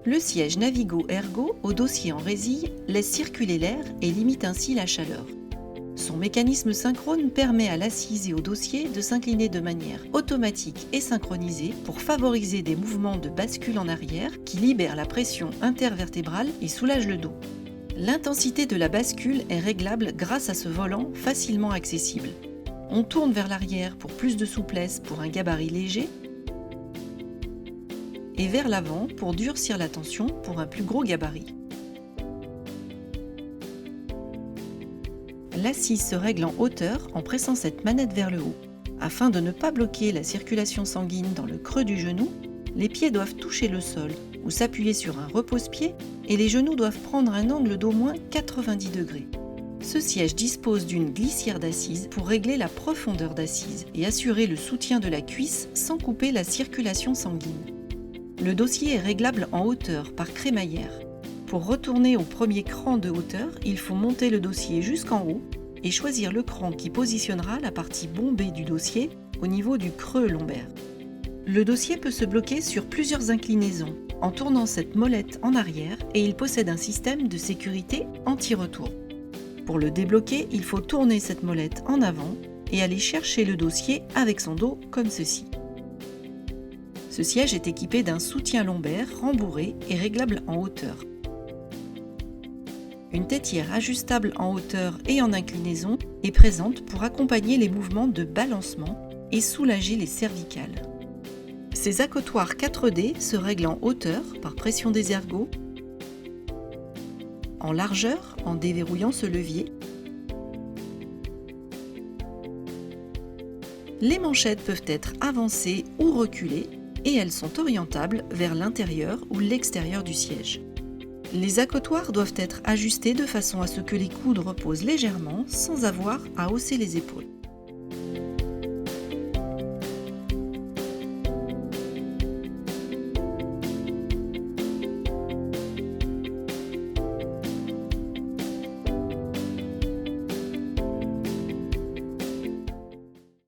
Le siège Navigo Ergo au dossier en résille laisse circuler l'air et limite ainsi la chaleur. Son mécanisme synchrone permet à l'assise et au dossier de s'incliner de manière automatique et synchronisée pour favoriser des mouvements de bascule en arrière qui libèrent la pression intervertébrale et soulagent le dos. L'intensité de la bascule est réglable grâce à ce volant facilement accessible. On tourne vers l'arrière pour plus de souplesse pour un gabarit léger et vers l'avant pour durcir la tension pour un plus gros gabarit. L'assise se règle en hauteur en pressant cette manette vers le haut. Afin de ne pas bloquer la circulation sanguine dans le creux du genou, les pieds doivent toucher le sol ou s'appuyer sur un repose-pied et les genoux doivent prendre un angle d'au moins 90 degrés. Ce siège dispose d'une glissière d'assise pour régler la profondeur d'assise et assurer le soutien de la cuisse sans couper la circulation sanguine. Le dossier est réglable en hauteur par crémaillère. Pour retourner au premier cran de hauteur, il faut monter le dossier jusqu'en haut et choisir le cran qui positionnera la partie bombée du dossier au niveau du creux lombaire. Le dossier peut se bloquer sur plusieurs inclinaisons en tournant cette molette en arrière et il possède un système de sécurité anti-retour. Pour le débloquer, il faut tourner cette molette en avant et aller chercher le dossier avec son dos comme ceci. Ce siège est équipé d'un soutien lombaire rembourré et réglable en hauteur. Une tétière ajustable en hauteur et en inclinaison est présente pour accompagner les mouvements de balancement et soulager les cervicales. Ces accotoirs 4D se règlent en hauteur par pression des ergots, en largeur en déverrouillant ce levier. Les manchettes peuvent être avancées ou reculées et elles sont orientables vers l'intérieur ou l'extérieur du siège. Les accotoirs doivent être ajustés de façon à ce que les coudes reposent légèrement sans avoir à hausser les épaules.